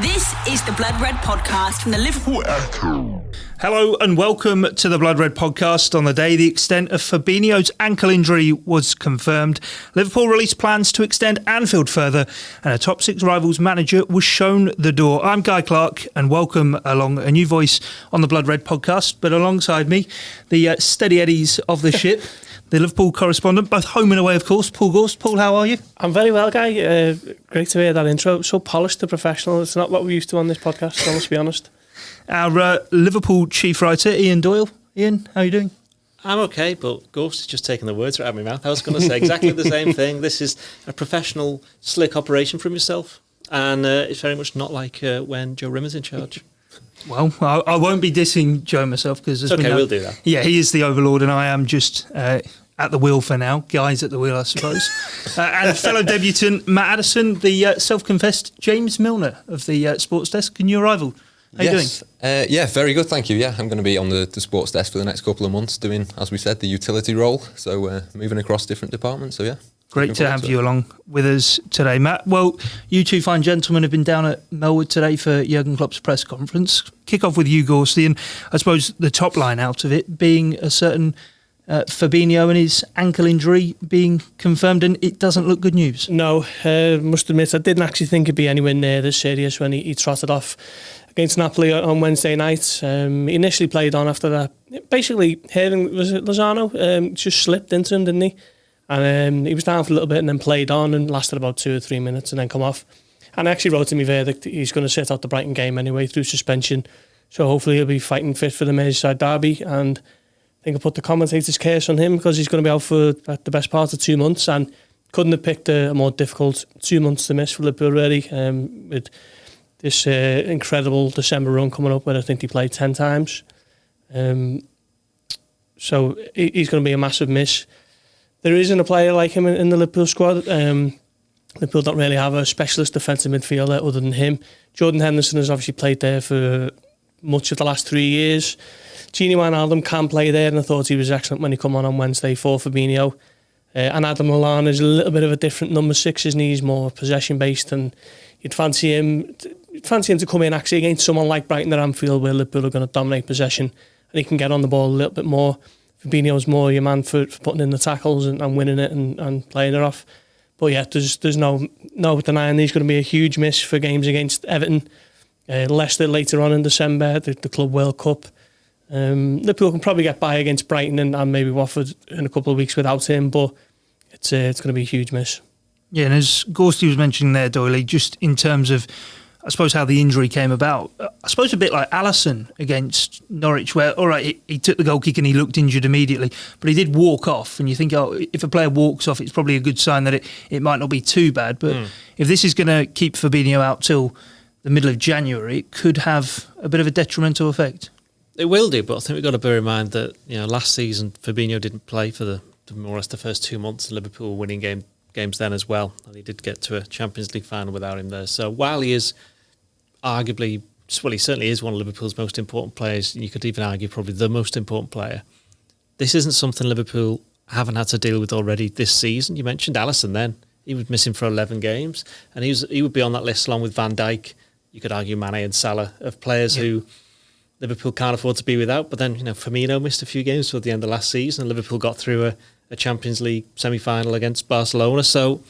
This is the Blood Red Podcast from the Liverpool Echo. Hello and welcome to the Blood Red Podcast. On the day the extent of Fabinho's ankle injury was confirmed, Liverpool released plans to extend Anfield further and a top six rivals manager was shown the door. I'm Guy Clarke and welcome along a new voice on the Blood Red Podcast, but alongside me, the steady eddies of the ship, the Liverpool correspondent, both home and away of course, Paul Gorst. Paul, how are you? I'm very well, Guy. Great to hear that intro. So polished and professional. It's not what we're used to on this podcast, so let's be honest. Our Liverpool chief writer, Ian Doyle. Ian, how are you doing? I'm okay, but Gorst has just taken the words right out of my mouth. I was going to say exactly the same thing. This is a professional, slick operation from yourself, and it's very much not like when Joe Rimmer's in charge. Well, I won't be dissing Joe myself because okay, we'll do that. Yeah, he is the overlord, and I am just at the wheel for now. Guy's at the wheel, I suppose. And fellow debutant Matt Addison, the self-confessed James Milner of the Sports Desk, and your rival. How you doing? Yeah, very good, thank you. Yeah, I'm going to be on the sports desk for the next couple of months doing, as we said, the utility role. So moving across different departments. So yeah. Great to have you along with us today, Matt. Well, you two fine gentlemen have been down at Melwood today for Jurgen Klopp's press conference. Kick off with you, Gorsty, and I suppose the top line out of it being a certain Fabinho and his ankle injury being confirmed, and it doesn't look good news. No, must admit, I didn't actually think it'd be anywhere near this serious when he trotted off against Napoli on Wednesday night. He initially played on after that. Basically, was it Lozano? Just slipped into him, didn't he? And he was down for a little bit and then played on and lasted about 2 or 3 minutes and then come off. And I actually wrote in my verdict he's going to sit out the Brighton game anyway through suspension. So hopefully he'll be fighting fit for the Merseyside derby. And I think I put the commentator's curse on him because he's going to be out for the best part of 2 months and couldn't have picked a more difficult 2 months to miss for Liverpool already, with this incredible December run coming up where I think he played 10 times. So he's going to be a massive miss. There isn't a player like him in the Liverpool squad. Liverpool don't really have a specialist defensive midfielder other than him. Jordan Henderson has obviously played there for much of the last 3 years. Gini Wijnaldum can play there, and I thought he was excellent when he come on Wednesday for Fabinho. And Adam Lallana is a little bit of a different number 6, isn't he? He's more possession-based, and you'd fancy him to come in actually against someone like Brighton at Anfield where Liverpool are going to dominate possession, and he can get on the ball a little bit more. Fabinho's more your man for putting in the tackles and winning it and playing it off. But yeah, there's no denying he's going to be a huge miss for games against Everton, Leicester later on in December, the Club World Cup. Liverpool can probably get by against Brighton and maybe Watford in a couple of weeks without him, but it's going to be a huge miss. Yeah, and as Gorsty was mentioning there, Doyle, just in terms of, I suppose, how the injury came about, I suppose a bit like Alisson against Norwich, where, all right, he took the goal kick and he looked injured immediately, but he did walk off, and you think, oh, if a player walks off, it's probably a good sign that it might not be too bad, but if this is going to keep Fabinho out till the middle of January, it could have a bit of a detrimental effect. It will do, but I think we've got to bear in mind that last season Fabinho didn't play for the more or less the first 2 months, and Liverpool were winning games then as well, and he did get to a Champions League final without him there. So while he is arguably, well, he certainly is one of Liverpool's most important players, you could even argue probably the most important player, this isn't something Liverpool haven't had to deal with already this season. You mentioned Alisson then. He was missing for 11 games, and he would be on that list along with Van Dijk. You could argue Mane and Salah, of players who Liverpool can't afford to be without. But then, Firmino missed a few games toward the end of last season, and Liverpool got through a Champions League semi-final against Barcelona. So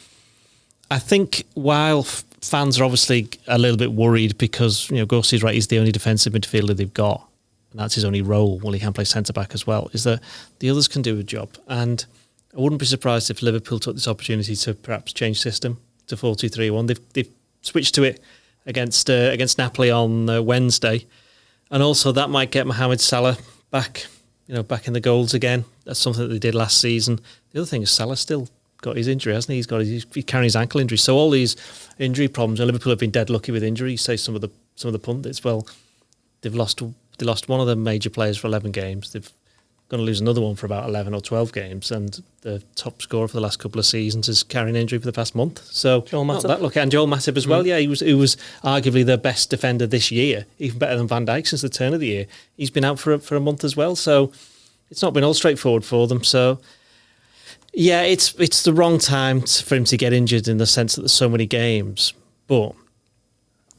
I think while fans are obviously a little bit worried because, Gorsty's right, he's the only defensive midfielder they've got, and that's his only role. Well, he can play centre-back as well, is that the others can do a job. And I wouldn't be surprised if Liverpool took this opportunity to perhaps change system to 4-2-3-1. They've switched to it against Napoli on Wednesday. And also that might get Mohamed Salah back in the goals again. That's something that they did last season. The other thing is Salah still got his injury, hasn't he? He's carrying his ankle injury. So all these injury problems, and Liverpool have been dead lucky with injuries. Say some of the pundits. Well, they lost one of the major players for 11 games. They've going to lose another one for about 11 or 12 games, and the top scorer for the last couple of seasons is carrying injury for the past month. So Joel Matip. That lucky. And Joel Matip as well. Yeah, he was arguably the best defender this year, even better than Van Dijk since the turn of the year. He's been out for a month as well, so it's not been all straightforward for them. So yeah, it's the wrong time for him to get injured in the sense that there's so many games. But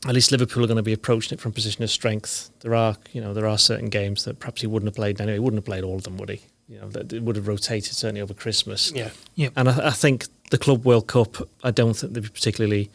at least Liverpool are going to be approaching it from a position of strength. There are certain games that perhaps he wouldn't have played anyway. He wouldn't have played all of them, would he? That it would have rotated certainly over Christmas. Yeah. And I think the Club World Cup, I don't think they'd be particularly.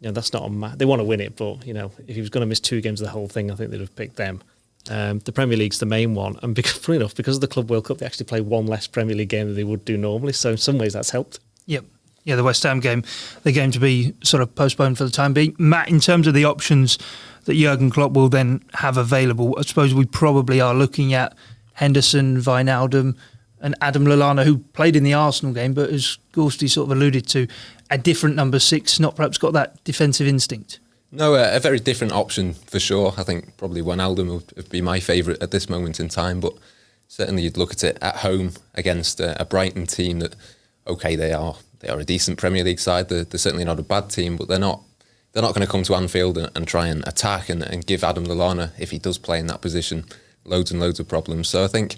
That's not they want to win it, but if he was going to miss 2 games of the whole thing, I think they'd have picked them. The Premier League's the main one, and funny enough, because of the Club World Cup, they actually play 1 less Premier League game than they would do normally. So in some ways, that's helped. Yep. Yeah, the West Ham game, the game to be sort of postponed for the time being. Matt, in terms of the options that Jurgen Klopp will then have available, I suppose we probably are looking at Henderson, Wijnaldum and Adam Lallana, who played in the Arsenal game, but as Gorsty sort of alluded to, a different number 6, not perhaps got that defensive instinct. No, a very different option for sure. I think probably Wijnaldum would be my favourite at this moment in time, but certainly you'd look at it at home against a Brighton team that, okay, they are a decent Premier League side. They're certainly not a bad team, but they're not going to come to Anfield and try and attack and give Adam Lallana, if he does play in that position, loads and loads of problems. So I think,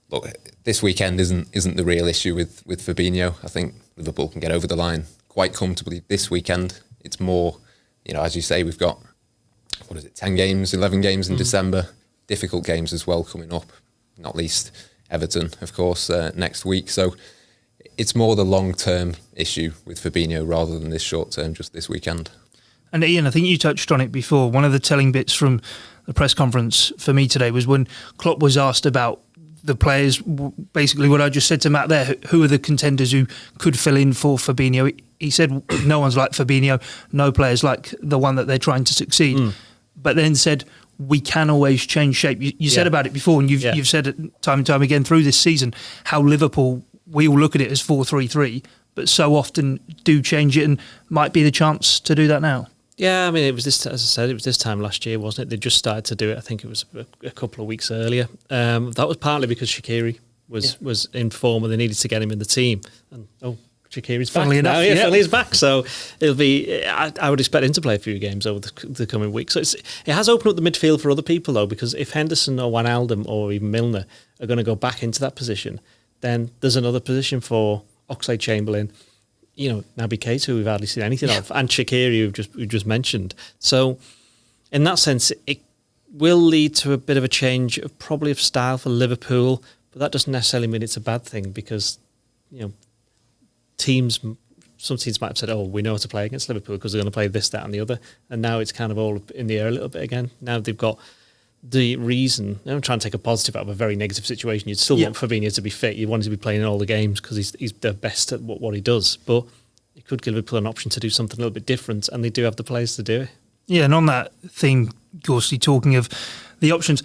look, this weekend isn't the real issue with Fabinho. I think Liverpool can get over the line quite comfortably this weekend. It's more, as you say, we've got, 10 games, 11 games in December, difficult games as well coming up, not least Everton, of course, next week. So it's more the long-term issue with Fabinho rather than this short-term, just this weekend. And Ian, I think you touched on it before. One of the telling bits from the press conference for me today was when Klopp was asked about the players, basically what I just said to Matt there, who are the contenders who could fill in for Fabinho? He said no one's like Fabinho, no players like the one that they're trying to succeed. But then said, we can always change shape. You said about it before, and you've said it time and time again through this season, how Liverpool, we all look at it as 4-3-3, but so often do change it, and might be the chance to do that now. Yeah, I mean, it was this. As I said, it was this time last year, wasn't it? They just started to do it. I think it was a couple of weeks earlier. That was partly because Shaqiri was in form, and they needed to get him in the team. And Shaqiri's back now. Finally he's back. So it'll be. I would expect him to play a few games over the coming weeks. So it has opened up the midfield for other people though, because if Henderson or Wijnaldum or even Milner are going to go back into that position, then there's another position for Oxlade-Chamberlain. Naby Keita, who we've hardly seen anything of, and Shaqiri, who just mentioned. So, in that sense, it will lead to a bit of a change of style for Liverpool, but that doesn't necessarily mean it's a bad thing because, some teams might have said, we know how to play against Liverpool because they're going to play this, that, and the other, and now it's kind of all in the air a little bit again. Now they've got the reason. I'm trying to take a positive out of a very negative situation. You'd still want Fabinho to be fit. You want him to be playing in all the games because he's the best at what he does. But it could give Liverpool an option to do something a little bit different, and they do have the players to do it. Yeah, and on that theme, Gorsty, talking of the options,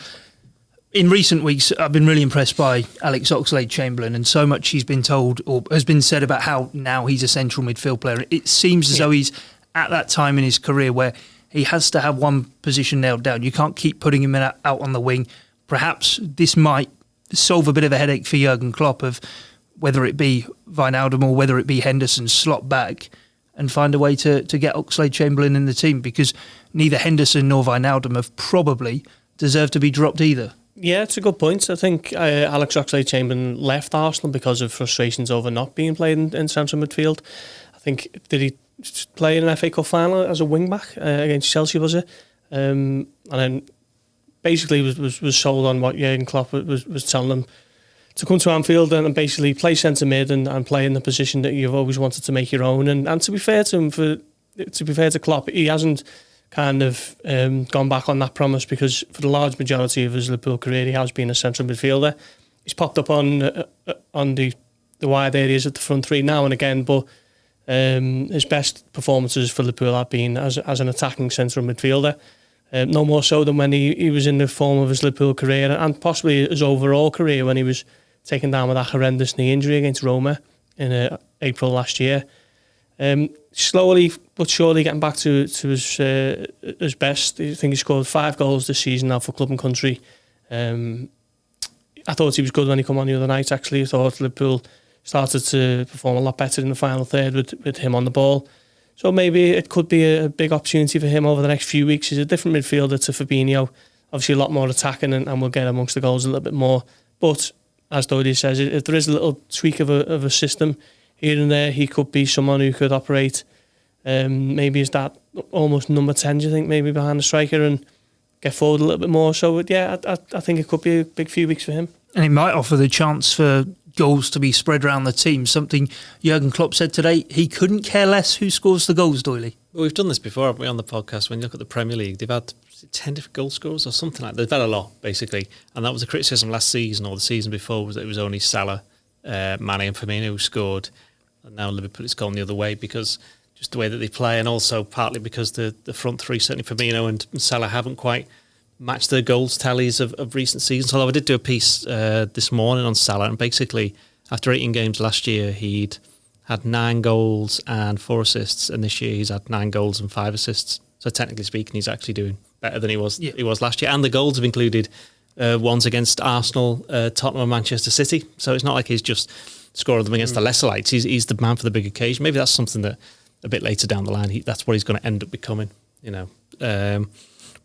in recent weeks, I've been really impressed by Alex Oxlade-Chamberlain, and so much he's been told or has been said about how now he's a central midfield player. It seems as though he's at that time in his career where he has to have one position nailed down. You can't keep putting him out on the wing. Perhaps this might solve a bit of a headache for Jurgen Klopp of whether it be Wijnaldum or whether it be Henderson slot back and find a way to get Oxlade-Chamberlain in the team, because neither Henderson nor Wijnaldum have probably deserved to be dropped either. Yeah, it's a good point. I think Alex Oxlade-Chamberlain left Arsenal because of frustrations over not being played in central midfield. I think, did he play in an FA Cup final as a wing-back against Chelsea, was it? And then basically was sold on what Jurgen Klopp was telling them to come to Anfield and basically play centre mid and play in the position that you've always wanted to make your own. And to be fair to him, to be fair to Klopp, he hasn't kind of gone back on that promise, because for the large majority of his Liverpool career he has been a central midfielder. He's popped up on the wide areas at the front three now and again, but his best performances for Liverpool have been as an attacking central midfielder. No more so than when he was in the form of his Liverpool career, and possibly his overall career when he was taken down with that horrendous knee injury against Roma in April last year. Slowly but surely getting back to his best. I think he scored 5 goals this season now for club and country. I thought he was good when he came on the other night, actually. I thought Liverpool started to perform a lot better in the final third with him on the ball. So maybe it could be a big opportunity for him over the next few weeks. He's a different midfielder to Fabinho. Obviously a lot more attacking and will get amongst the goals a little bit more. But as Doyle says, if there is a little tweak of a system here and there, he could be someone who could operate maybe is that almost number 10, do you think, maybe behind the striker and get forward a little bit more. So, yeah, I think it could be a big few weeks for him. And it might offer the chance for goals to be spread around the team, something Jurgen Klopp said today. He couldn't care less who scores the goals, Doyle. Well, we've done this before, haven't we, on the podcast? When you look at the Premier League, they've had 10 different goal scorers or something like that. They've had a lot, basically. And that was the criticism last season or the season before, was that it was only Salah, Mane and Fabinho who scored. And now Liverpool has gone the other way because just the way that they play, and also partly because the front three, certainly Fabinho and Salah, haven't quite matched their goals tallies of recent seasons. Although I did do a piece this morning on Salah, and basically after 18 games last year, he'd had 9 goals and 4 assists, and this year he's had 9 goals and 5 assists. So technically speaking, he's actually doing better than he was last year. And the goals have included ones against Arsenal, Tottenham and Manchester City. So it's not like he's just scoring them against the lesser lights. He's the man for the big occasion. Maybe that's something that a bit later down the line, that's what he's going to end up becoming,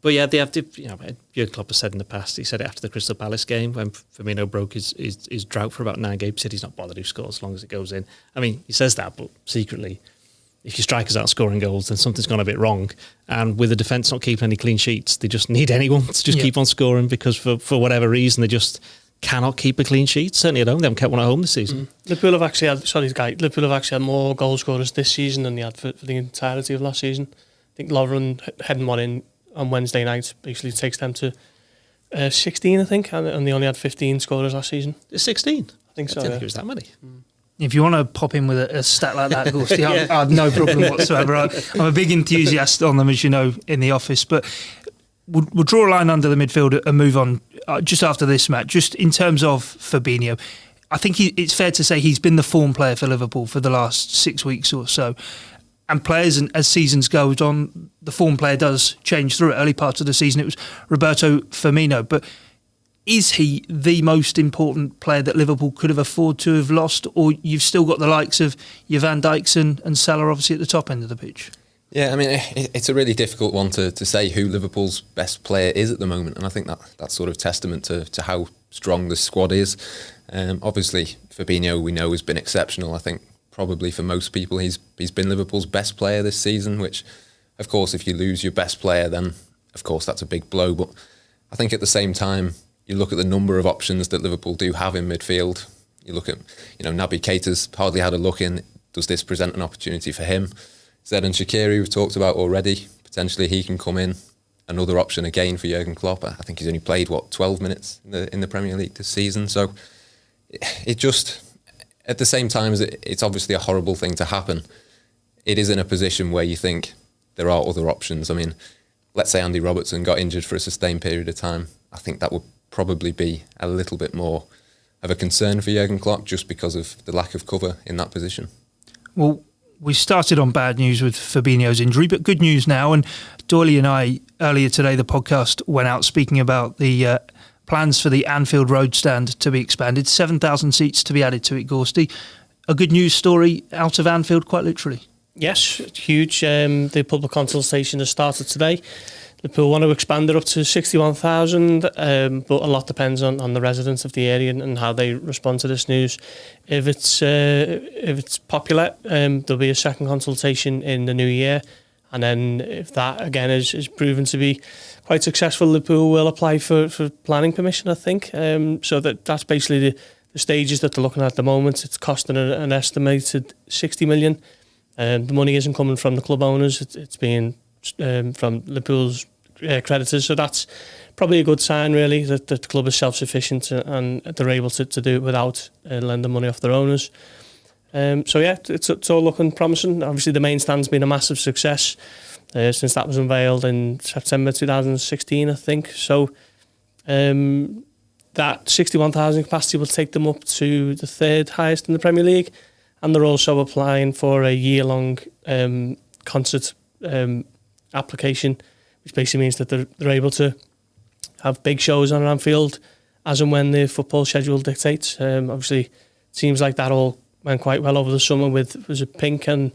But yeah, they have to, Jurgen Klopp has said in the past, he said it after the Crystal Palace game when Firmino broke his drought for about 9 games, he said he's not bothered who scores as long as it goes in. I mean, he says that, but secretly, if your strikers aren't scoring goals, then something's gone a bit wrong. And with the defence not keeping any clean sheets, they just need anyone to just keep on scoring, because for whatever reason, they just cannot keep a clean sheet. Certainly at home, they haven't kept one at home this season. Liverpool have actually had more goal scorers this season than they had for the entirety of last season. I think Lovren heading one in on Wednesday night basically takes them to 16, I think, and they only had 15 scorers last season. 16? I think so. I didn't think it was that many. If you want to pop in with a stat like that, Gorst, I have no problem whatsoever. I'm a big enthusiast on them, as you know, in the office. But we'll draw a line under the midfield and move on just after this match. Just in terms of Fabinho, I think it's fair to say he's been the form player for Liverpool for the last 6 weeks or so. And players, and as seasons go on, the form player does change through it. Early parts of the season, it was Roberto Firmino. But is he the most important player that Liverpool could have afforded to have lost? Or you've still got the likes of your Van Dijks and Salah obviously at the top end of the pitch? Yeah, I mean, it's a really difficult one to say who Liverpool's best player is at the moment. And I think that's sort of testament to how strong the squad is. Obviously, Fabinho, we know, has been exceptional. I think probably for most people, he's been Liverpool's best player this season, which, of course, if you lose your best player, then, of course, that's a big blow. But I think at the same time, you look at the number of options that Liverpool do have in midfield. You look at, Naby Keita's hardly had a look in. Does this present an opportunity for him? Xherdan Shaqiri, we've talked about already. Potentially he can come in. Another option again for Jurgen Klopp. I think he's only played, 12 minutes in the Premier League this season. So it just, at the same time as it's obviously a horrible thing to happen, it is in a position where you think there are other options. I mean, let's say Andy Robertson got injured for a sustained period of time. I think that would probably be a little bit more of a concern for Jurgen Klopp, just because of the lack of cover in that position. Well, we started on bad news with Fabinho's injury, but good news now. And Doyle and I, earlier today, the podcast went out speaking about the plans for the Anfield Road stand to be expanded, 7,000 seats to be added to it, Gorsty. A good news story out of Anfield, quite literally. Yes, it's huge. The public consultation has started today. Liverpool want to expand it up to 61,000, but a lot depends on the residents of the area and how they respond to this news. If it's popular, there'll be a second consultation in the new year, and then if that again is proven to be quite successful, Liverpool will apply for planning permission, I think. So that's basically the stages that they're looking at the moment. It's costing an estimated 60 million. The money isn't coming from the club owners; it's being from Liverpool's creditors. So that's probably a good sign, really, that the club is self-sufficient and they're able to do it without lending money off their owners. So yeah, it's all looking promising. Obviously, the main stand's been a massive success since that was unveiled in September 2016, I think. So that 61,000 capacity will take them up to the 3rd highest in the Premier League, and they're also applying for a year-long concert application, which basically means that they're able to have big shows on Anfield as and when the football schedule dictates. Obviously, it seems like that all went quite well over the summer with, was it Pink and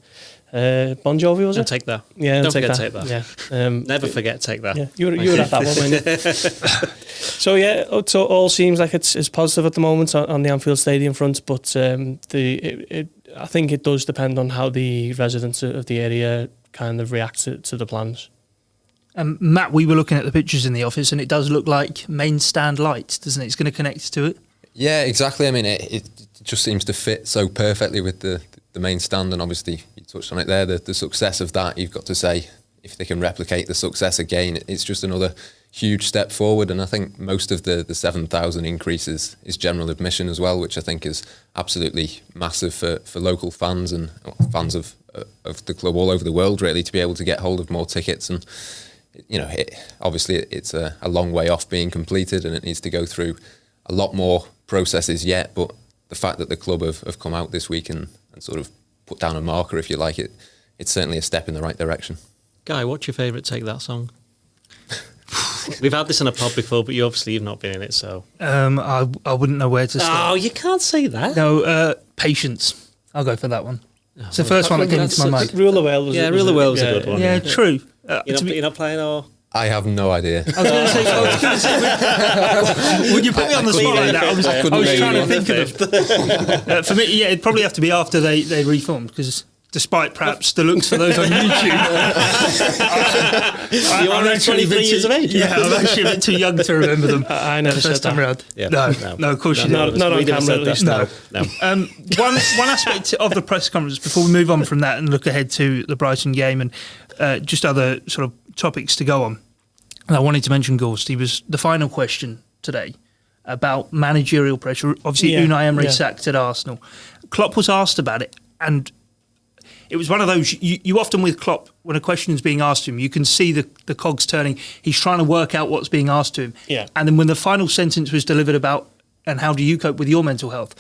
Bon Jovi, was it? Take That. Yeah, don't forget Take That. Yeah. Never forget Take That. Yeah, you were at that one, weren't you? So yeah, it all seems like it's positive at the moment on the Anfield Stadium front, but I think it does depend on how the residents of the area kind of react to the plans. Matt, we were looking at the pictures in the office, and it does look like main stand lights, doesn't it? It's going to connect to it. Yeah, exactly. I mean, it just seems to fit so perfectly with the main stand, and obviously you touched on it there. The success of that, you've got to say, if they can replicate the success again, it's just another huge step forward. And I think most of the 7,000 increases is general admission as well, which I think is absolutely massive for local fans and fans of the club all over the world, really, to be able to get hold of more tickets. And obviously it's a long way off being completed, and it needs to go through a lot more processes yet. But the fact that the club have come out this week and sort of put down a marker, if you like, it's certainly a step in the right direction. Guy, what's your favourite Take That song? We've had this in a pod before, but you've not been in it, so... I wouldn't know where to start. Oh, you can't say that. No, Patience. I'll go for that one. It's the first one that came into my mind. Rule the World was Rule the World was a good one. Yeah, true. You're not playing, or...? I have no idea. I was going to say, would you put me on the spot like that? I was trying to think of them. For me, it'd probably have to be after they reformed, because despite perhaps the looks for those on YouTube, you are 23 years of age. Yeah, I'm actually a bit too young to remember them. I never said that. Around. Yeah. No, of course you didn't. Not on camera, at least. No. One aspect of the press conference, before we move on from that and look ahead to the Brighton game and just other sort of topics to go on, and I wanted to mention Gorst. He was the final question today about managerial pressure. Obviously, Unai Emery sacked at Arsenal. Klopp was asked about it, and it was one of those, you often with Klopp, when a question is being asked to him, you can see the cogs turning. He's trying to work out what's being asked to him. Yeah. And then when the final sentence was delivered about, and how do you cope with your mental health,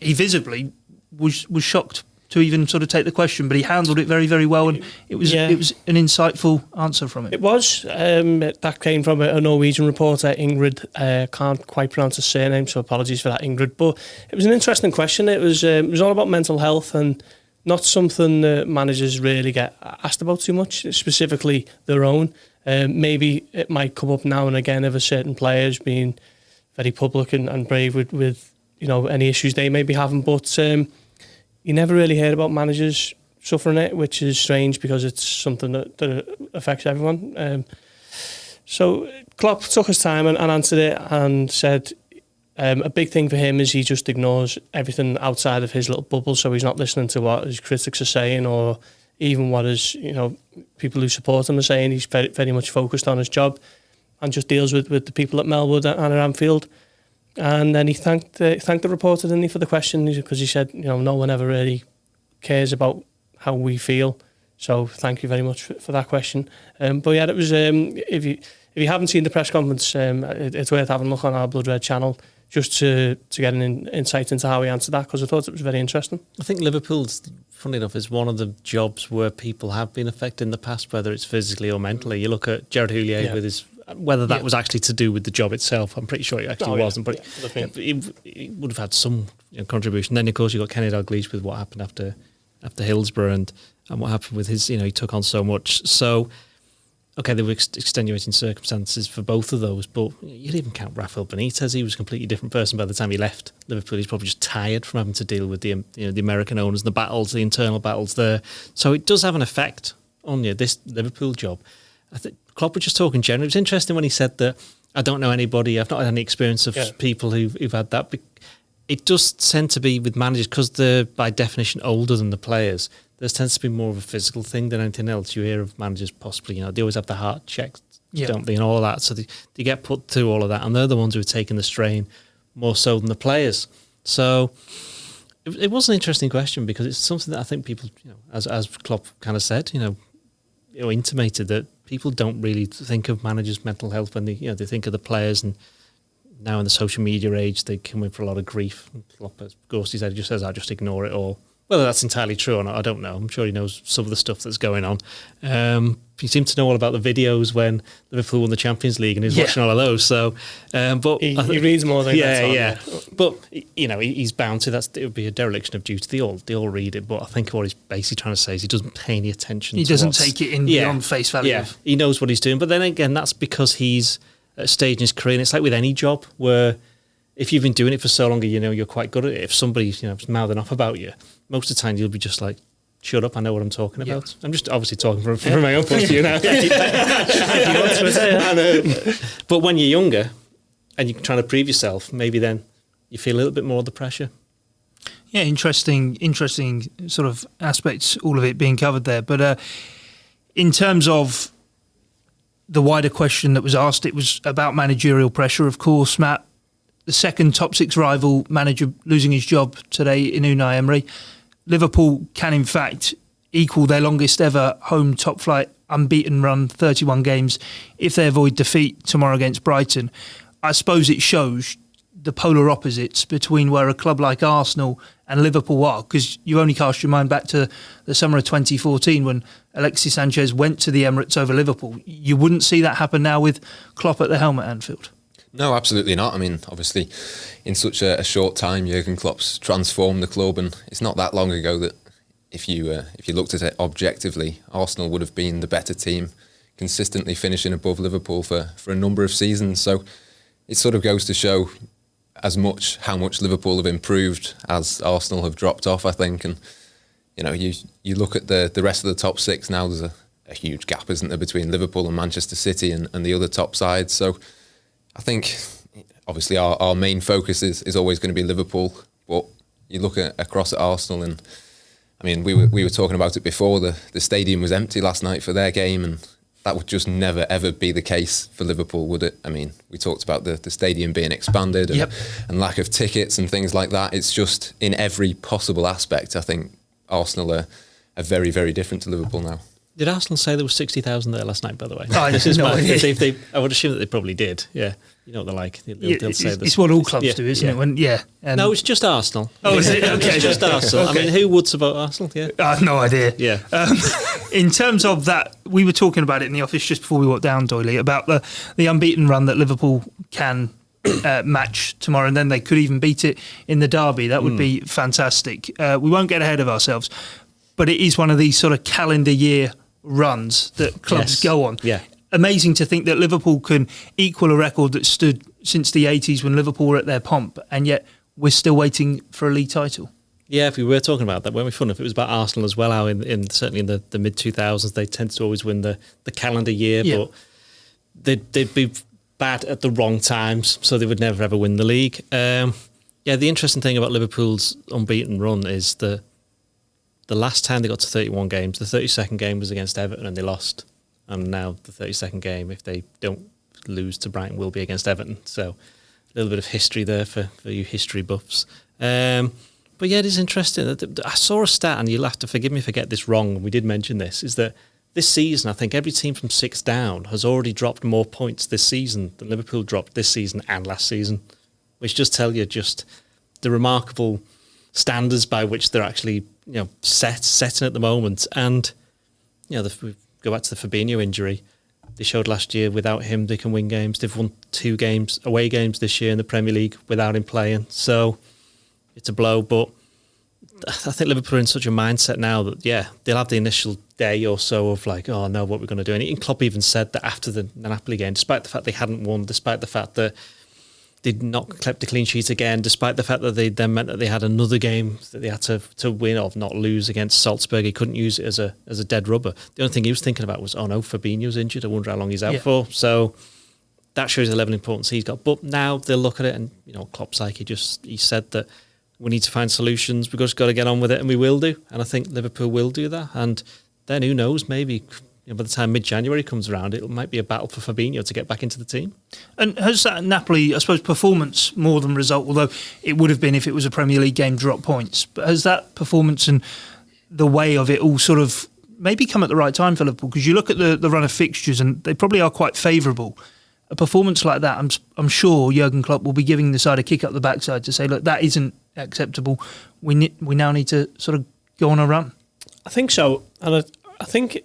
he visibly was shocked to even sort of take the question, but he handled it very, very well, and it was an insightful answer from it. It was. That came from a Norwegian reporter, Ingrid. Can't quite pronounce her surname, so apologies for that, Ingrid. But it was an interesting question. It was all about mental health, and not something that managers really get asked about too much, specifically their own. Maybe it might come up now and again if a certain player is being very public and brave with any issues they may be having, but you never really hear about managers suffering it, which is strange because it's something that affects everyone. So Klopp took his time and answered it and said a big thing for him is he just ignores everything outside of his little bubble, so he's not listening to what his critics are saying or even what his people who support him are saying. He's very, very much focused on his job and just deals with the people at Melwood and at Anfield. And then he thanked the reporter, didn't he, for the question, because he said, no one ever really cares about how we feel. So thank you very much for that question. But yeah, it was if you haven't seen the press conference, it's worth having a look on our Blood Red channel just to get an insight into how he answered that, because I thought it was very interesting. I think Liverpool's, funny enough, is one of the jobs where people have been affected in the past, whether it's physically or mentally. You look at Gerard Houllier with his... Whether that was actually to do with the job itself, I'm pretty sure it actually wasn't. But he would have had some contribution. Then, of course, you got Kenny Dalglish with what happened after Hillsborough and what happened with his. He took on so much. So, okay, there were extenuating circumstances for both of those. But you'd even count Rafael Benitez. He was a completely different person by the time he left Liverpool. He's probably just tired from having to deal with the American owners, the battles, the internal battles there. So it does have an effect on you. This Liverpool job, I think. Klopp was just talking generally. It was interesting when he said that I don't know anybody, I've not had any experience of people who've had that. It does tend to be with managers, because they're by definition older than the players, there tends to be more of a physical thing than anything else. You hear of managers possibly, they always have the heart checked, don't they, and all of that. So they get put through all of that, and they're the ones who are taking the strain more so than the players. So it was an interesting question, because it's something that I think people, as Klopp kind of said, intimated that people don't really think of managers' mental health when they think of the players, and now in the social media age they come in for a lot of grief. Klopp, as Gorst said, just says, I just ignore it all. Whether that's entirely true or not, I don't know. I'm sure he knows some of the stuff that's going on. He seemed to know all about the videos when Liverpool won the Champions League, and he's watching all of those. So, but he reads more than But he's bound to. It would be a dereliction of duty. They all read it, but I think what he's basically trying to say is he doesn't pay any attention. He doesn't take it in beyond face value. Yeah, he knows what he's doing. But then again, that's because he's at a stage in his career, and it's like with any job where if you've been doing it for so long, you're quite good at it. If somebody's mouthing off about you, most of the time you'll be just like, shut up, I know what I'm talking about. I'm just obviously talking from my own point of view now. But when you're younger and you're trying to prove yourself, maybe then you feel a little bit more of the pressure. Yeah, interesting sort of aspects, all of it being covered there. But in terms of the wider question that was asked, it was about managerial pressure, of course, Matt. The second top six rival manager losing his job today in Unai Emery. Liverpool can, in fact, equal their longest ever home top flight unbeaten run, 31 games, if they avoid defeat tomorrow against Brighton. I suppose it shows the polar opposites between where a club like Arsenal and Liverpool are, because you only cast your mind back to the summer of 2014 when Alexis Sanchez went to the Emirates over Liverpool. You wouldn't see that happen now with Klopp at the helm at Anfield. No, absolutely not. I mean, obviously, in such a short time, Jurgen Klopp's transformed the club, and it's not that long ago that if you looked at it objectively, Arsenal would have been the better team, consistently finishing above Liverpool for a number of seasons. So it sort of goes to show as much how much Liverpool have improved as Arsenal have dropped off, I think. And you look at the rest of the top six now. There's a huge gap, isn't there, between Liverpool and Manchester City and the other top sides. So I think obviously our main focus is always going to be Liverpool, but you look across at Arsenal, and I mean we were talking about it before. The stadium was empty last night for their game, and that would just never ever be the case for Liverpool, would it? I mean, we talked about the stadium being expanded and lack of tickets and things like that. It's just in every possible aspect. I think Arsenal are very, very different to Liverpool now. Did Arsenal say there was 60,000 there last night, by the way? I would assume that they probably did, yeah. You know what they're like. They'll say it's what all clubs do, isn't it? No, it's just Arsenal. Oh, is it? Okay. It's just Arsenal. Okay. I mean, who would support Arsenal? Yeah. I have no idea. Yeah. In terms of that, we were talking about it in the office just before we walked down, Doyle, about the unbeaten run that Liverpool can match tomorrow, and then they could even beat it in the derby. That would be fantastic. We won't get ahead of ourselves, but it is one of these sort of calendar year runs that clubs go on. Yeah. Amazing to think that Liverpool can equal a record that stood since the 80s when Liverpool were at their pomp, and yet we're still waiting for a league title. Yeah, if we were talking about that, weren't we? Fun if it was about Arsenal as well, how certainly in the mid 2000s they tend to always win the calendar year, but they'd be bad at the wrong times, so they would never ever win the league. The interesting thing about Liverpool's unbeaten run is the last time they got to 31 games, the 32nd game was against Everton and they lost. And now the 32nd game, if they don't lose to Brighton, will be against Everton. So a little bit of history there for you history buffs. But yeah, it is interesting. I saw a stat, and you'll have to forgive me if I get this wrong, we did mention this, is that this season, I think every team from 6 down has already dropped more points this season than Liverpool dropped this season and last season, which just tell you just the remarkable standards by which they're actually setting at the moment. And we go back to the Fabinho injury. They showed last year without him they can win games. They've won 2 away games this year in the Premier League without him playing. So it's a blow, but I think Liverpool are in such a mindset now that they'll have the initial day or so of like, oh no, what we're going to do. And Klopp even said that after the Napoli game, despite the fact they hadn't won, despite the fact that they'd not kept a clean sheet again, despite the fact that they then meant that they had another game that they had to win or not lose against Salzburg. He couldn't use it as a dead rubber. The only thing he was thinking about was, oh no, Fabinho's injured. I wonder how long he's out for. So that shows the level of importance he's got. But now they'll look at it, and Klopp's like he said that we need to find solutions. We've just got to get on with it, and we will do. And I think Liverpool will do that. And then who knows, maybe by the time mid-January comes around, it might be a battle for Fabinho to get back into the team. And has that Napoli, I suppose, performance more than result, although it would have been if it was a Premier League game, drop points, but has that performance and the way of it all sort of maybe come at the right time for Liverpool? Because you look at the run of fixtures and they probably are quite favourable. A performance like that, I'm sure Jurgen Klopp will be giving the side a kick up the backside to say, look, that isn't acceptable. We now need to sort of go on a run. I think so. And I think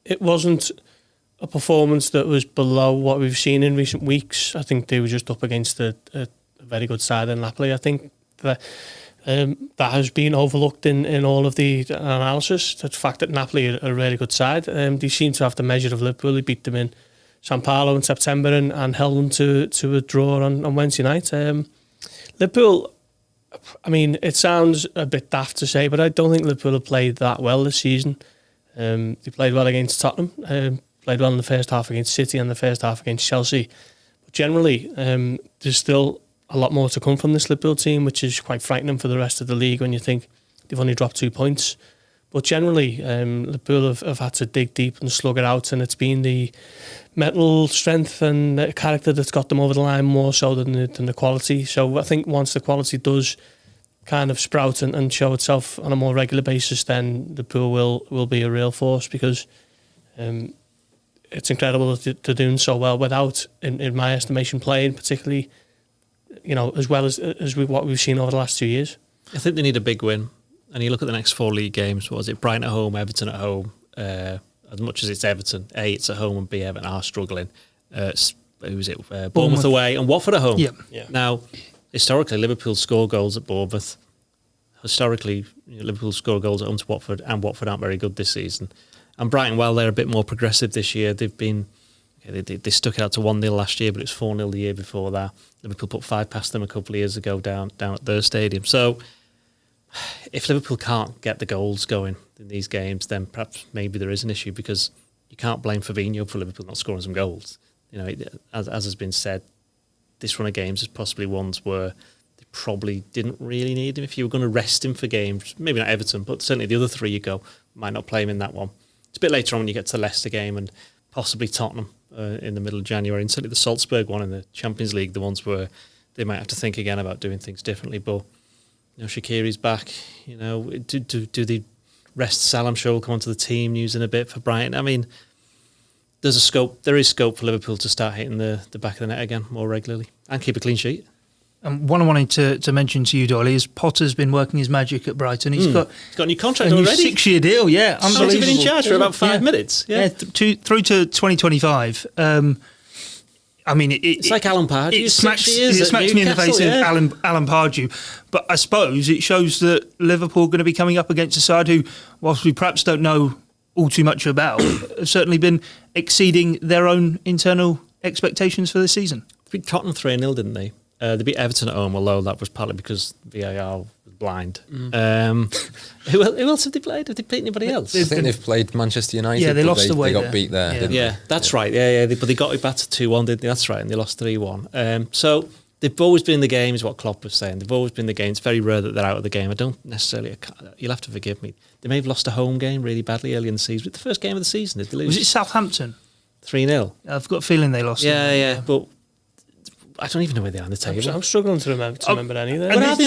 it wasn't a performance that was below what we've seen in recent weeks. I think they were just up against a very good side in Napoli. I think that has been overlooked in all of the analysis. The fact that Napoli are a really good side. They seem to have the measure of Liverpool. They beat them in San Paolo in September and held them to a draw on Wednesday night. Liverpool I mean, it sounds a bit daft to say, but I don't think Liverpool have played that well this season. They played well against Tottenham, played well in the first half against City and the first half against Chelsea. But generally, there's still a lot more to come from this Liverpool team, which is quite frightening for the rest of the league when you think they've only dropped 2 points. But generally, Liverpool have had to dig deep and slug it out, and it's been the mental strength and character that's got them over the line more so than the quality. So I think once the quality does kind of sprout and show itself on a more regular basis, then Liverpool will be a real force, because it's incredible that they're doing so well without, in my estimation, playing particularly, as well as what we've seen over the last 2 years. I think they need a big win. And you look at the next 4 league games, what was it? Brighton at home, Everton at home. As much as it's Everton, A, it's at home, and B, Everton are struggling. Bournemouth away and Watford at home. Yep. Yeah. Now, historically, Liverpool score goals at Bournemouth. Historically, Liverpool score goals at home to Watford, and Watford aren't very good this season. And Brighton, while they're a bit more progressive this year, they've been... They stuck it out to 1-0 last year, but it's 4-0 the year before that. Liverpool put 5 past them a couple of years ago down at their stadium. So... if Liverpool can't get the goals going in these games, then perhaps maybe there is an issue, because you can't blame Fabinho for Liverpool not scoring some goals. As has been said, this run of games is possibly ones where they probably didn't really need him. If you were going to rest him for games, maybe not Everton, but certainly the other 3 you go, might not play him in that one. It's a bit later on when you get to the Leicester game and possibly Tottenham in the middle of January, and certainly the Salzburg one in the Champions League, the ones where they might have to think again about doing things differently. But Shaqiri's back. Do they rest Salah? I'm sure will come onto the team news in a bit for Brighton. I mean, there is scope for Liverpool to start hitting the back of the net again more regularly and keep a clean sheet. And one I wanted to mention to you, Doyle, is Potter's been working his magic at Brighton. He's got a new contract a new already. 6-year deal, yeah. Unbelievable. He's been in charge for about 5 minutes. Yeah, through to 2025. I mean, it's like Alan Pardew. It smacks me in the face of Alan Pardew. But I suppose it shows that Liverpool are going to be coming up against a side who, whilst we perhaps don't know all too much about, have certainly been exceeding their own internal expectations for this season. They beat Tottenham 3-0, didn't they? They beat Everton at home, although that was partly because VAR was blind. Who else have they played? Have they played anybody else? I think they've played Manchester United. Yeah, they lost away. They got beat there. Didn't they? That's right. Yeah, but they got it back to 2-1, didn't they? That's right, and they lost 3-1. So they've always been in the game, is what Klopp was saying. They've always been in the game. It's very rare that they're out of the game. I don't necessarily... You'll have to forgive me. They may have lost a home game really badly early in the season. But the first game of the season, did they lose? Was it Southampton? 3-0. I've got a feeling they lost. Yeah, but... I don't even know where they are on the table. I'm struggling to remember any of that. I was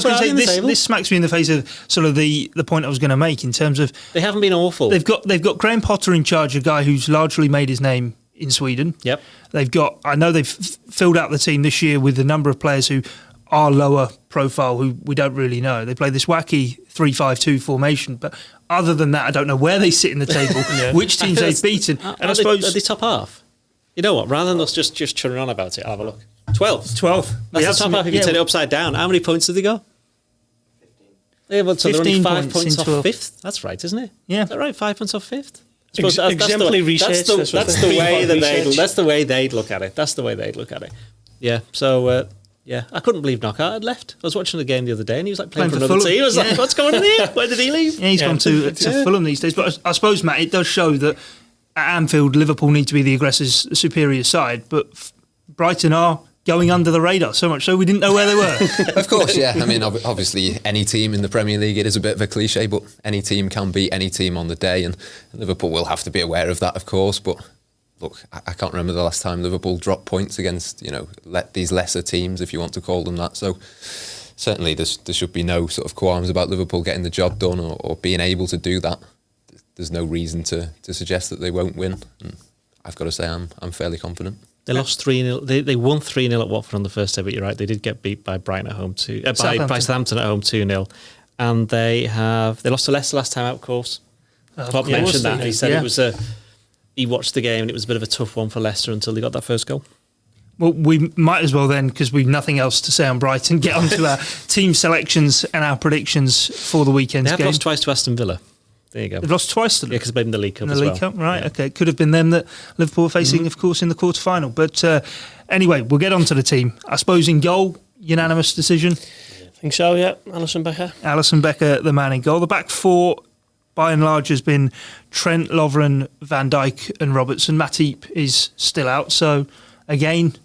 going to say this smacks me in the face of sort of the point I was going to make in terms of they haven't been awful. They've got Graham Potter in charge, a guy who's largely made his name in Sweden. Yep. I know they've filled out the team this year with a number of players who are lower profile, who we don't really know. They play this wacky 3-5-2 formation, but other than that, I don't know where they sit in the table, which teams they've beaten. And I suppose are they top half? You know what? Rather than us just churning on about it, I'll have a look. 12th. That's the top half if you turn it upside down. How many points did they go? 15. So they're only 5 points off 5th. That's right, isn't it? Yeah. Is that right? 5 points off 5th? Exemplary research. That's the way they'd look at it. That's the way they'd look at it. Yeah. So I couldn't believe Knockout had left. I was watching the game the other day, and he was like playing for another team. I was like, "What's going on here? Where did he leave?" Yeah, he's gone to Fulham these days. But I suppose, Matt, it does show that at Anfield, Liverpool need to be the aggressors' superior side, but Brighton are going under the radar so much so we didn't know where they were. Of course, yeah. I mean, obviously, any team in the Premier League, it is a bit of a cliche, but any team can beat any team on the day, and Liverpool will have to be aware of that, of course. But look, I can't remember the last time Liverpool dropped points against, these lesser teams, if you want to call them that. So certainly there should be no sort of qualms about Liverpool getting the job done or being able to do that. There's no reason to suggest that they won't win. And I've got to say, I'm fairly confident. They lost 3-0. They won 3-0 at Watford on the first day, but you're right. They did get beat by Brighton at home by Southampton at home 2-0, and they lost to Leicester last time out. Of course, Klopp mentioned that. He said it was he watched the game and it was a bit of a tough one for Leicester until they got that first goal. Well, we might as well then, because we've nothing else to say on Brighton, get on to our team selections and our predictions for the weekend's game. They have lost twice to Aston Villa. There you go. They've lost twice to them. Yeah, because they've been in the League Cup as well. Cup, right, yeah. Okay. It could have been them that Liverpool were facing, of course, in the quarter-final. But anyway, we'll get on to the team. I suppose in goal, unanimous decision? think so, yeah. Alisson Becker, the man in goal. The back four, by and large, has been Trent, Lovren, Van Dijk and Robertson. Matip is still out, so again...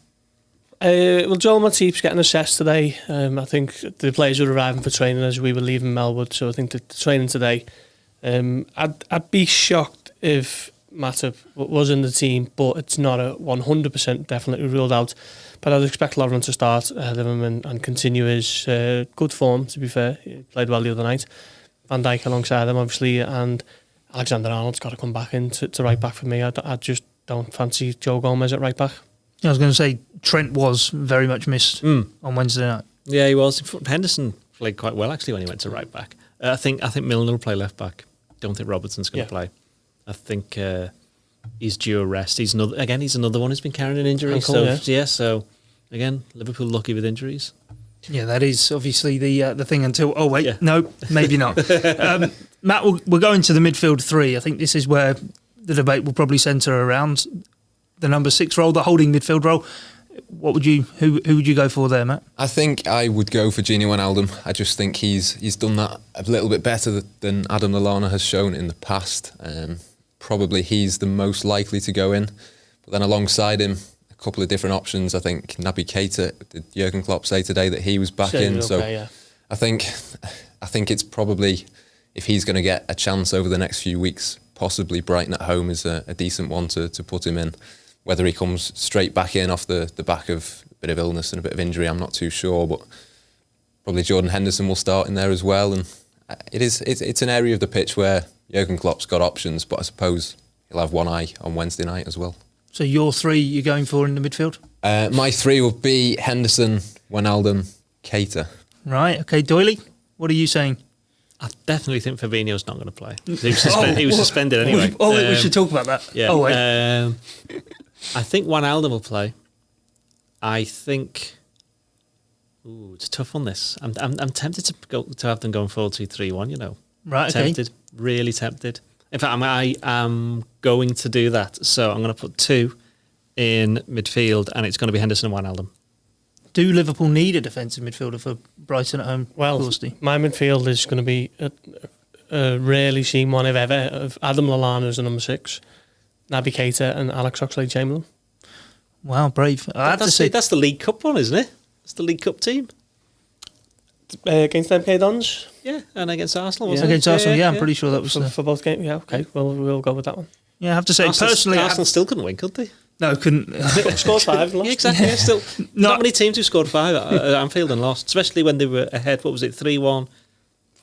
Joel Matip's getting assessed today. I think the players are arriving for training as we were leaving Melwood, so I think the training today. I'd be shocked if Matip was in the team, but it's not a 100% definitely ruled out. But I'd expect Lovren to start ahead of him and continue his good form, to be fair. He played well the other night. Van Dijk alongside him, obviously, and Alexander-Arnold's got to come back in to right back for me. I just don't fancy Joe Gomez at right back. I was going to say, Trent was very much missed on Wednesday night. Yeah, he was. Henderson played quite well, actually, when he went to right back. I think Milner will play left back. Don't think Robertson's going to play. I think he's due a rest. He's another one who's been carrying an injury. Ankle, so again, Liverpool lucky with injuries. Yeah, that is obviously the thing until... Oh, wait, no, maybe not. Matt, we're going to the midfield three. I think this is where the debate will probably centre around the number 6 role, the holding midfield role. Who would you go for there, Matt? I think I would go for Gini Wijnaldum. I just think he's done that a little bit better than Adam Lallana has shown in the past. Probably he's the most likely to go in. But then alongside him, a couple of different options. I think Naby Keita, did Jurgen Klopp say today that he was back in? I think it's probably, if he's going to get a chance over the next few weeks, possibly Brighton at home is a decent one to put him in. Whether he comes straight back in off the back of a bit of illness and a bit of injury, I'm not too sure, but probably Jordan Henderson will start in there as well. And it's an area of the pitch where Jurgen Klopp's got options, but I suppose he'll have one eye on Wednesday night as well. So your 3 you're going for in the midfield? My 3 will be Henderson, Wijnaldum, Keita. Right, okay. Doyle, what are you saying? I definitely think Fabinho's not going to play. He was suspended anyway. We should talk about that. Yeah. Oh, wait. I think Wijnaldum will play. I think... Ooh, it's tough on this. I'm tempted to have them going 4-2-3-1, you know. Right, okay. Tempted. Really tempted. In fact, I am going to do that. So I'm going to put 2 in midfield, and it's going to be Henderson and Wijnaldum. Do Liverpool need a defensive midfielder for Brighton at home? Well, my midfield is going to be a rarely seen one, if ever, of Adam Lallana as the number 6, Naby Keita and Alex Oxlade-Chamberlain. Wow, brave. I have to say that's the League Cup one, isn't it? It's the League Cup team. Against MK Dons? Yeah, and against Arsenal, wasn't it? Against Arsenal, I'm pretty sure that was... For both games, yeah, okay. Well, we'll go with that one. Yeah, I have to say, personally... Arsenal still couldn't win, could they? No, couldn't. Scored 5 and lost. Yeah, exactly. Yeah. Still, not many teams who scored 5 at Anfield and lost, especially when they were ahead, what was it, 3-1,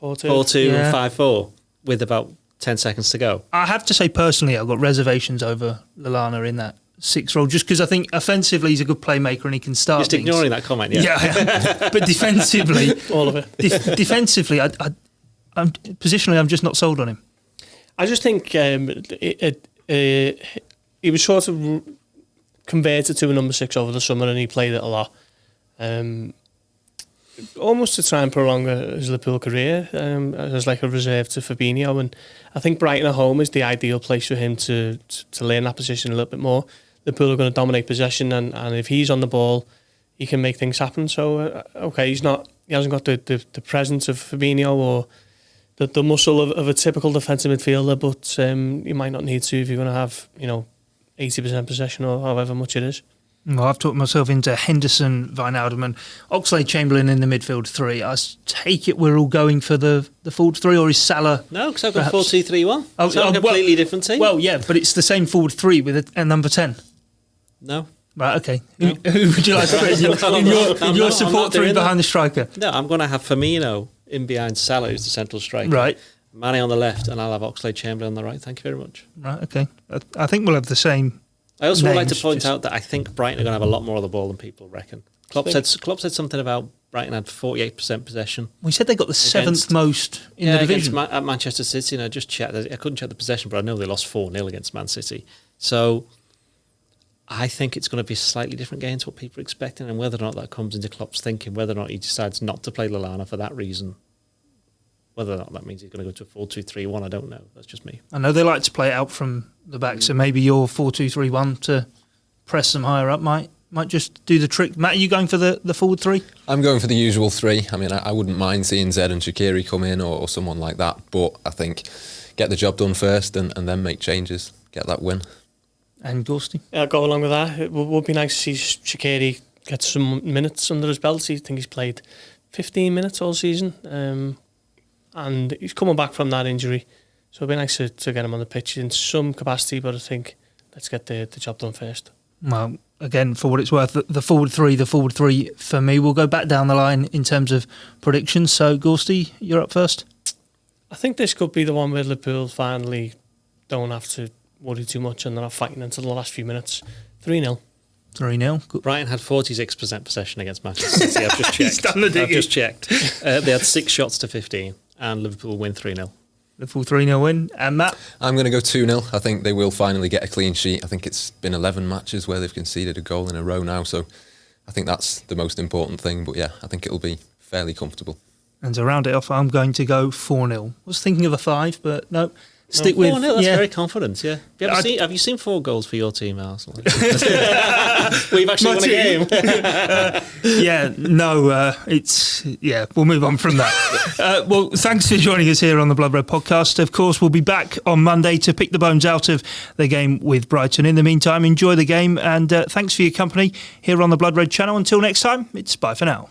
4-2 and 5-4, with about 10 seconds to go. I have to say, personally, I've got reservations over Lallana in that 6 role, just because I think offensively he's a good playmaker and he can start Just ignoring that comment, yeah. Yeah, but defensively... All of it. Defensively, I'm positionally, I'm just not sold on him. I just think he was sort of converted to a number 6 over the summer and he played it a lot. Almost to try and prolong his Liverpool career as like a reserve to Fabinho. And I think Brighton at home is the ideal place for him to learn that position a little bit more. Liverpool are going to dominate possession and if he's on the ball, he can make things happen. So, okay, he hasn't got the presence of Fabinho or the muscle of a typical defensive midfielder, but you might not need to if you're going to have, 80% possession or however much it is. Well, I've talked myself into Henderson, Wijnaldum and Oxlade-Chamberlain in the midfield 3. I take it we're all going for the forward 3, or is Salah... No, because I've got 4-2-3-1. It's a completely different team. Well, yeah, but it's the same forward 3 with a number 10. No. Right, okay. No. Who would you like to put in your support 3 behind the striker? No, I'm going to have Firmino in behind Salah, who's the central striker. Right. Mane on the left, and I'll have Oxlade-Chamberlain on the right. Thank you very much. Right, okay. I think we'll have the same. I also would like to point out that I think Brighton are going to have a lot more of the ball than people reckon. Klopp said something about Brighton had 48% possession. We said they got the 7th most in the division. At Manchester City, and I just checked. I couldn't check the possession, but I know they lost 4-0 against Man City. So I think it's going to be a slightly different game to what people are expecting, and whether or not that comes into Klopp's thinking, whether or not he decides not to play Lallana for that reason, whether or not that means he's going to go to a 4-2-3-1, I don't know. That's just me. I know they like to play it out from the back, so maybe your 4-2-3-1 to press them higher up might might just do the trick. Matt, are you going for the forward three? I'm going for the usual three. I mean, I wouldn't mind seeing Zed and Shaqiri come in or someone like that, but I think get the job done first and then make changes, get that win. And Gorsty? I'll go along with that. It would be nice to see Shaqiri get some minutes under his belt. I think he's played 15 minutes all season, and he's coming back from that injury, so it'd be nice to get him on the pitch in some capacity, but I think let's get the job done first. Well, again, for what it's worth, the forward three for me. We'll go back down the line in terms of predictions. So, Gorsty, you're up first. I think this could be the one where Liverpool finally don't have to worry too much and they're not fighting until the last few minutes. 3-0. 3-0. Brighton had 46% possession against Manchester City. I've just checked. He's done the digging. I've just checked. They had 6 shots to 15, and Liverpool win 3-0. Liverpool 3-0 win. And Matt? I'm going to go 2-0. I think they will finally get a clean sheet. I think it's been 11 matches where they've conceded a goal in a row now, so I think that's the most important thing. But yeah, I think it'll be fairly comfortable. And to round it off, I'm going to go 4-0. I was thinking of a 5, but no. Stick with 4-0, that's very confident, yeah. Have you seen 4 goals for your team, Arsenal? We've actually won a game. We'll move on from that. Well, thanks for joining us here on the Blood Red podcast. Of course, we'll be back on Monday to pick the bones out of the game with Brighton. In the meantime, enjoy the game, and thanks for your company here on the Blood Red channel. Until next time, it's bye for now.